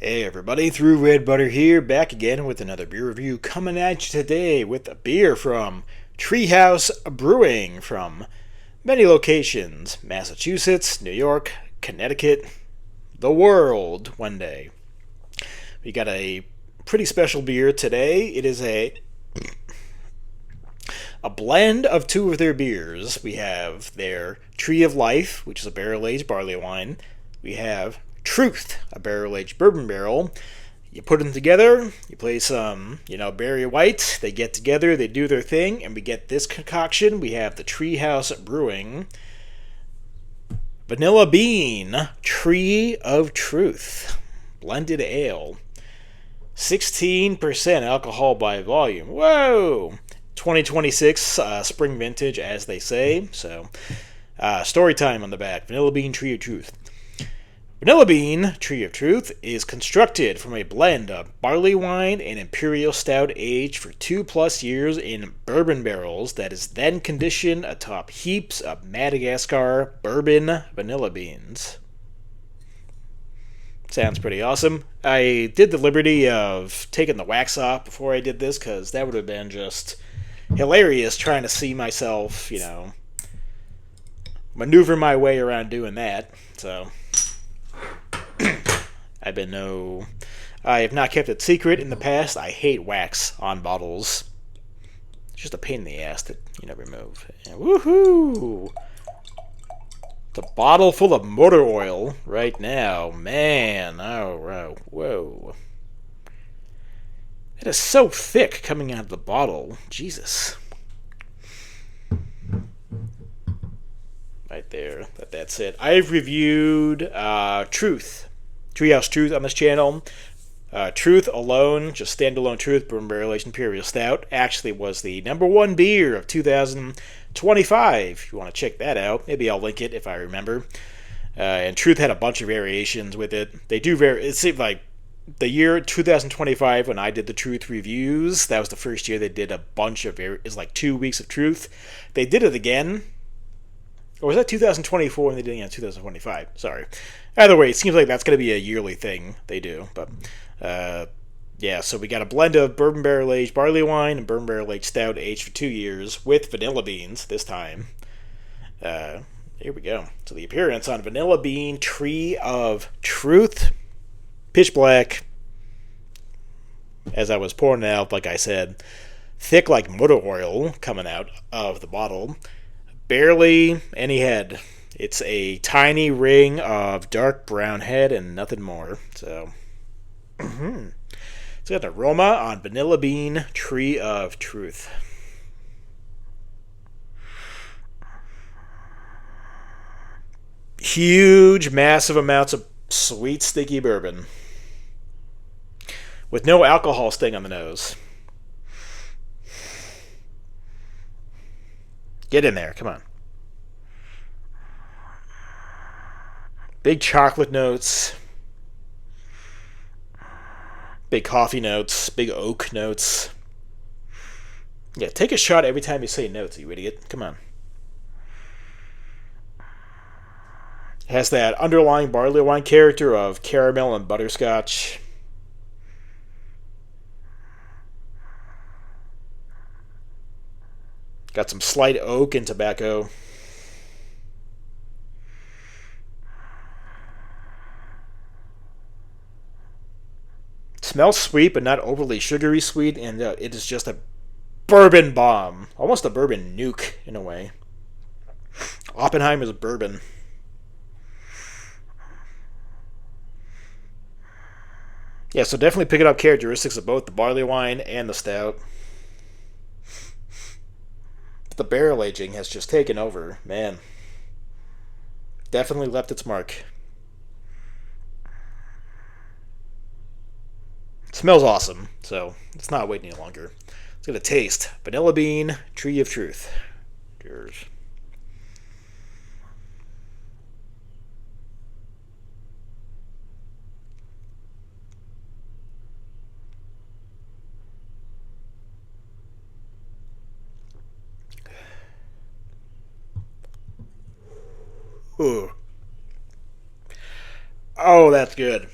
Hey everybody, ThrewRedButter here, back again with another beer review, coming at you today with a beer from Treehouse Brewing from many locations: Massachusetts, New York, Connecticut, the world one day. We got a pretty special beer today. It is a blend of two of their beers. We have their Tree of Life, which is a barrel-aged barley wine. We have Truth, a barrel-aged bourbon barrel. You put them together, you play some, Barry White, they get together, they do their thing, and we get this concoction. We have the Treehouse Brewing Vanilla Bean Tree of Truth Blended Ale. 16% alcohol by volume. Whoa! 2026 spring vintage, as they say. So, story time on the back. Vanilla Bean Tree of Truth. Vanilla Bean Tree of Truth is constructed from a blend of barley wine and imperial stout aged for 2+ years in bourbon barrels that is then conditioned atop heaps of Madagascar Bourbon Vanilla Beans. Sounds pretty awesome. I did the liberty of taking the wax off before I did this because that would have been just hilarious trying to see myself, maneuver my way around doing that. So I have not kept it secret in the past. I hate wax on bottles. It's just a pain in the ass to, remove. And woohoo! The bottle full of motor oil right now. Man, oh, whoa. It is so thick coming out of the bottle. Jesus. Right there. That's it. I've reviewed Treehouse Truth on this channel. Truth alone, just standalone Truth, Bourbon Barrel Aged Imperial Stout, actually was the #1 beer of 2025. If you want to check that out, maybe I'll link it if I remember. And Truth had a bunch of variations with it. They do it seemed like the year 2025 when I did the Truth reviews, that was the first year they did a bunch of it's like 2 weeks of Truth. They did it again. Or was that 2024 and they did it in 2025? Sorry. Either way, it seems like that's going to be a yearly thing they do. But, so we got a blend of bourbon barrel-aged barley wine and bourbon barrel-aged stout aged for 2 years with vanilla beans this time. Here we go. So the appearance on Vanilla Bean Tree of Truth. Pitch black. As I was pouring it out, like I said, thick like motor oil coming out of the bottle. Barely any head. It's a tiny ring of dark brown head and nothing more. So, it's got an aroma on Vanilla Bean Tree of Truth. Huge, massive amounts of sweet, sticky bourbon. With no alcohol sting on the nose. Get in there, come on. Big chocolate notes. Big coffee notes. Big oak notes. Yeah, take a shot every time you say notes, you idiot. Come on. It has that underlying barley wine character of caramel and butterscotch. Got some slight oak and tobacco. It smells sweet, but not overly sugary sweet, and it is just a bourbon bomb. Almost a bourbon nuke, in a way. Oppenheimer's bourbon. Yeah, so definitely picking up characteristics of both the barley wine and the stout. The barrel aging has just taken over, man. Definitely left its mark. It smells awesome, so let's not wait any longer. Let's get a taste. Vanilla Bean Tree of Truth. Cheers. Ooh. Oh, that's good.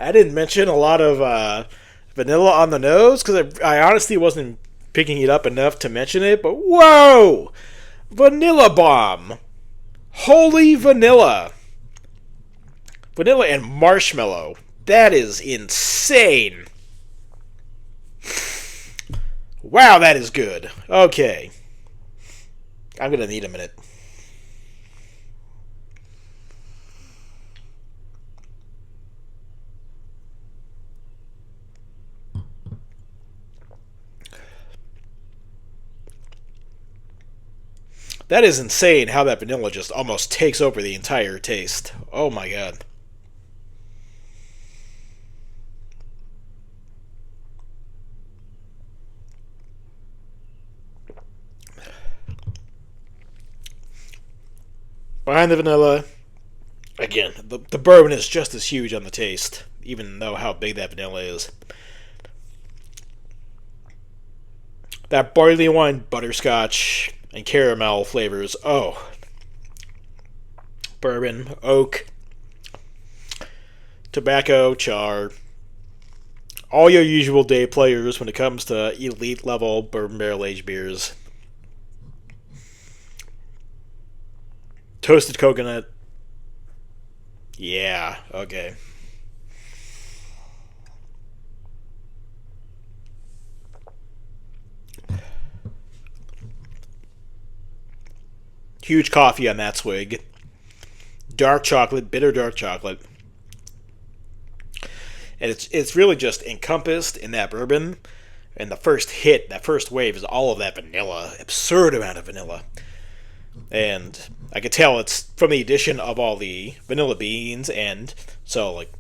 I didn't mention a lot of vanilla on the nose because I honestly wasn't picking it up enough to mention it. But whoa! Vanilla bomb! Holy vanilla! Vanilla and marshmallow. That is insane. Wow, that is good. Okay. I'm going to need a minute. That is insane how that vanilla just almost takes over the entire taste. Oh my god. Behind the vanilla, again, the bourbon is just as huge on the taste, even though how big that vanilla is. That barley wine, butterscotch, and caramel flavors. Oh. Bourbon, oak, tobacco, char. All your usual day players when it comes to elite level bourbon barrel aged beers. Toasted coconut. Yeah, okay. Huge coffee on that swig. Dark chocolate, bitter dark chocolate. And it's really just encompassed in that bourbon. And the first hit, that first wave, is all of that vanilla. Absurd amount of vanilla. And I could tell it's from the addition of all the vanilla beans, and so like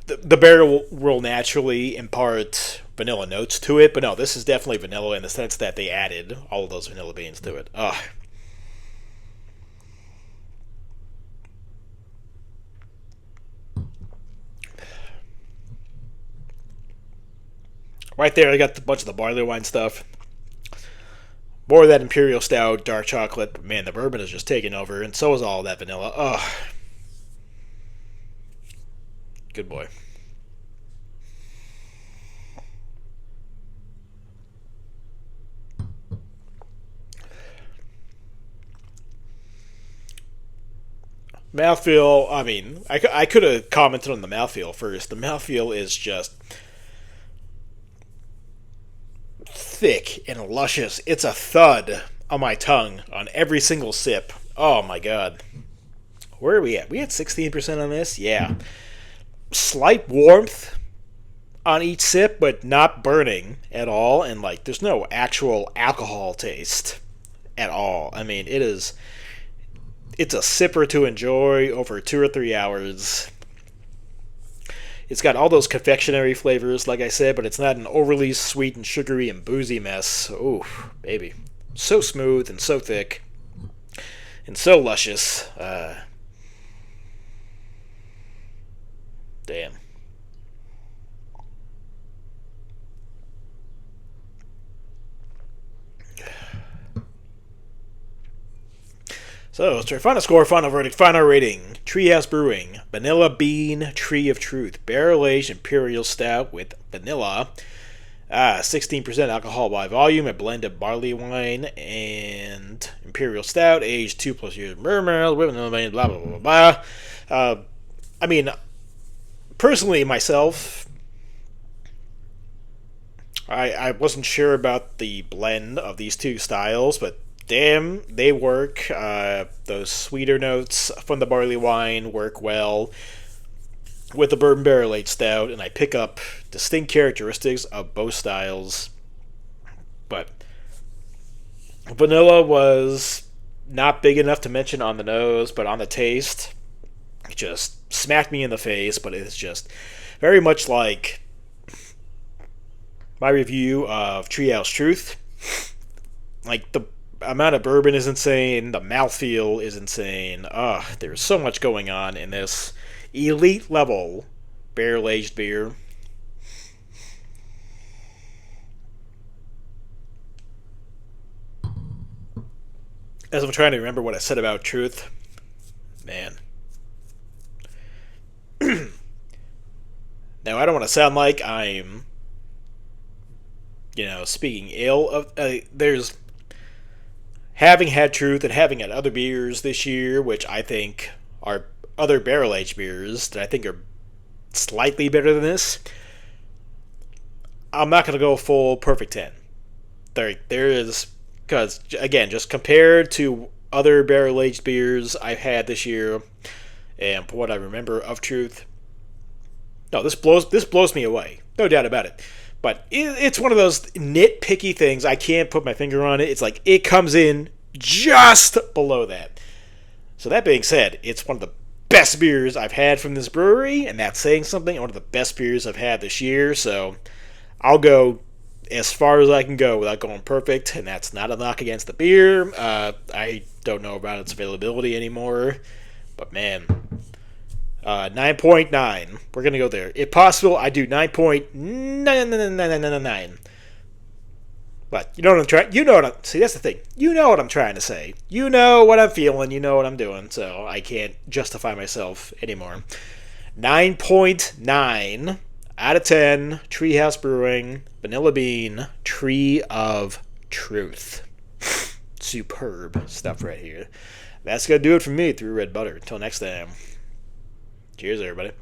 the barrel will naturally impart vanilla notes to it, but no, this is definitely vanilla in the sense that they added all of those vanilla beans to it. Ugh. Right there, I got a bunch of the barley wine stuff. More of that imperial stout, dark chocolate. But man, the bourbon is just taking over, and so is all that vanilla. Ugh. Good boy. Mouthfeel, I mean, I could have commented on the mouthfeel first. The mouthfeel is just thick and luscious. It's a thud on my tongue on every single sip. Oh my god. Where are we at? We had 16% on this? Yeah. Slight warmth on each sip, but not burning at all. And like, there's no actual alcohol taste at all. I mean, it's a sipper to enjoy over 2 or 3 hours. It's got all those confectionery flavors, like I said, but it's not an overly sweet and sugary and boozy mess. Ooh, baby. So smooth and so thick and so luscious. Damn. So, it's our final score, final verdict, final rating. Treehouse Brewing, Vanilla Bean Tree of Truth, Barrel Aged Imperial Stout with vanilla. 16% alcohol by volume, a blend of barley wine and Imperial Stout, aged 2+ years. Blah, blah, blah, blah, blah. I mean, personally, myself, I wasn't sure about the blend of these two styles, but damn, they work. Those sweeter notes from the barley wine work well with the bourbon barrel aged stout, and I pick up distinct characteristics of both styles. But vanilla was not big enough to mention on the nose, but on the taste, it just smacked me in the face. But it's just very much like my review of Treehouse Truth. Like, the amount of bourbon is insane. The mouthfeel is insane. There's so much going on in this elite level barrel aged beer. As I'm trying to remember what I said about Truth, man, Now, I don't want to sound like I'm, speaking ill of. There's having had Truth and having had other beers this year, which I think are other barrel aged beers that I think are slightly better than this. I'm not going to go full perfect 10. There is, because again, just compared to other barrel aged beers I've had this year, and what I remember of Truth, no, this blows me away, no doubt about it. But it's one of those nitpicky things. I can't put my finger on it. It's like it comes in just below that. So that being said, it's one of the best beers I've had from this brewery, and that's saying something. One of the best beers I've had this year. So I'll go as far as I can go without going perfect, and that's not a knock against the beer. I don't know about its availability anymore, but man, 9.9. We're going to go there. If possible, I do 9.99999. But you know what I'm trying. See, that's the thing. You know what I'm trying to say. You know what I'm feeling. You know what I'm doing. So I can't justify myself anymore. 9.9 out of 10. Treehouse Brewing Vanilla Bean Tree of Truth. Superb stuff right here. That's going to do it for me through Red Butter. Until next time. Cheers, everybody.